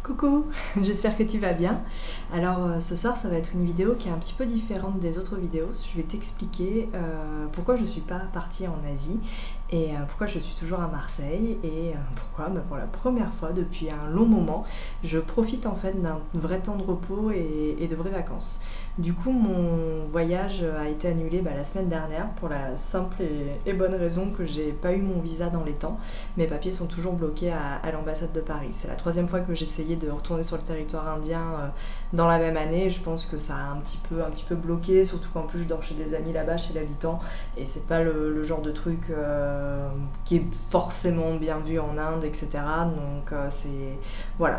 Coucou, j'espère que tu vas bien. Alors ce soir ça va être une vidéo qui est un petit peu différente des autres vidéos. Je vais t'expliquer pourquoi je ne suis pas partie en Asie et pourquoi je suis toujours à Marseille et pourquoi pour la première fois depuis un long moment je profite en fait d'un vrai temps de repos et de vraies vacances. Du coup mon voyage a été annulé la semaine dernière pour la simple et bonne raison que j'ai pas eu mon visa dans les temps. Mes papiers sont toujours bloqués à l'ambassade de Paris. C'est la troisième fois que j'essayais de retourner sur le territoire indien dans la même année. Je pense que ça a un petit peu bloqué, surtout qu'en plus je dors chez des amis là-bas, chez l'habitant, et c'est pas le genre de truc qui est forcément bien vu en Inde, etc. Donc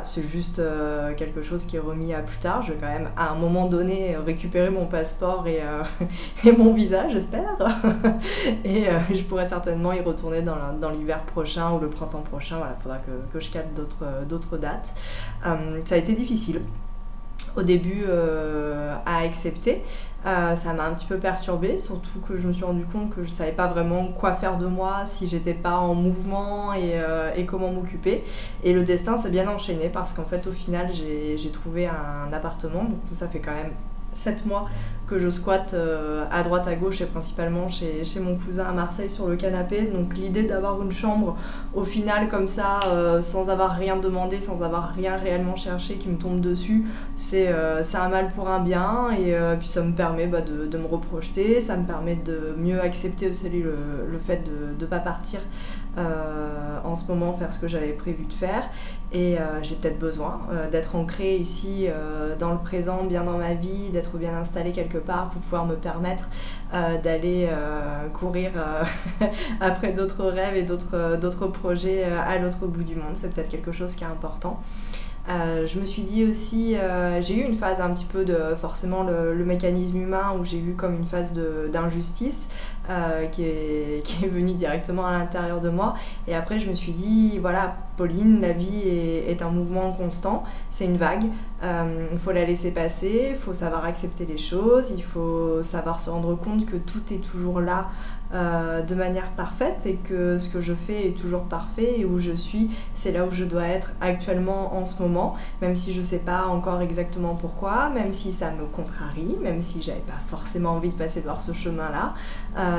c'est juste quelque chose qui est remis à plus tard. Je vais quand même à un moment donné récupérer mon passeport et mon visa, j'espère. Et je pourrais certainement y retourner dans l'hiver prochain ou le printemps prochain. Voilà, faudra que je cale d'autres dates. Ça a été difficile au début à accepter. Ça m'a un petit peu perturbée, surtout que je me suis rendu compte que je savais pas vraiment quoi faire de moi si j'étais pas en mouvement et comment m'occuper. Et le destin s'est bien enchaîné parce qu'en fait au final j'ai trouvé un appartement. Donc ça fait quand même 7 mois que je squatte à droite à gauche et principalement chez mon cousin à Marseille sur le canapé. Donc l'idée d'avoir une chambre au final comme ça sans avoir rien demandé, sans avoir rien réellement cherché qui me tombe dessus, c'est un mal pour un bien. Et puis ça me permet de me reprojeter, ça me permet de mieux accepter aussi le fait de ne pas partir en ce moment faire ce que j'avais prévu de faire. Et j'ai peut-être besoin d'être ancrée ici dans le présent, bien dans ma vie, d'être bien installée quelque part pour pouvoir me permettre d'aller courir après d'autres rêves et d'autres projets à l'autre bout du monde. C'est peut-être quelque chose qui est important. Je me suis dit aussi, j'ai eu une phase un petit peu de forcément le mécanisme humain où j'ai eu comme une phase d'injustice qui est venue directement à l'intérieur de moi. Et après je me suis dit, voilà Pauline, la vie est un mouvement constant, c'est une vague, il faut la laisser passer, il faut savoir accepter les choses, il faut savoir se rendre compte que tout est toujours là de manière parfaite et que ce que je fais est toujours parfait et où je suis, c'est là où je dois être actuellement en ce moment, même si je sais pas encore exactement pourquoi, même si ça me contrarie, même si j'avais pas forcément envie de passer par ce chemin-là,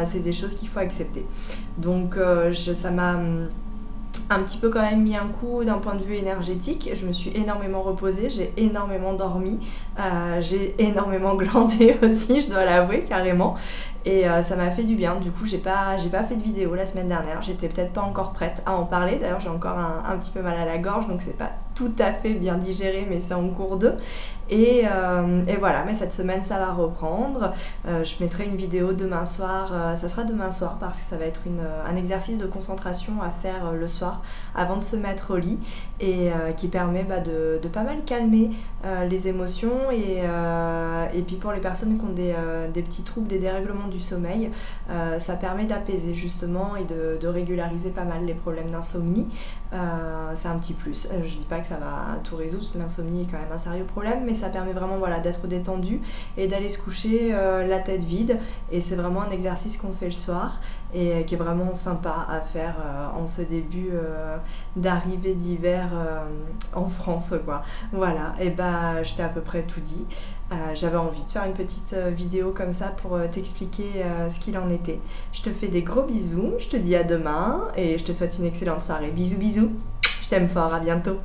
c'est des choses qu'il faut accepter. Donc ça m'a un petit peu quand même mis un coup d'un point de vue énergétique. Je me suis énormément reposée, j'ai énormément dormi, j'ai énormément glandé aussi, je dois l'avouer carrément. Et ça m'a fait du bien. Du coup j'ai pas fait de vidéo la semaine dernière, j'étais peut-être pas encore prête à en parler. D'ailleurs j'ai encore un petit peu mal à la gorge, donc c'est pas tout à fait bien digéré, mais c'est en cours d'eux. Et voilà, mais cette semaine ça va reprendre. Je mettrai une vidéo demain soir, ça sera demain soir parce que ça va être un exercice de concentration à faire le soir avant de se mettre au lit et qui permet de pas mal calmer les émotions et puis pour les personnes qui ont des petits troubles, des dérèglements du sommeil, ça permet d'apaiser justement et de régulariser pas mal les problèmes d'insomnie. C'est un petit plus. Je dis pas que ça va tout résoudre, l'insomnie est quand même un sérieux problème, mais ça permet vraiment d'être détendu et d'aller se coucher la tête vide. Et c'est vraiment un exercice qu'on fait le soir et qui est vraiment sympa à faire en ce début d'arrivée d'hiver en France, quoi. Voilà, et je t'ai à peu près tout dit. J'avais envie de faire une petite vidéo comme ça pour t'expliquer ce qu'il en était. Je te fais des gros bisous, je te dis à demain et je te souhaite une excellente soirée. Bisous bisous, je t'aime fort, à bientôt.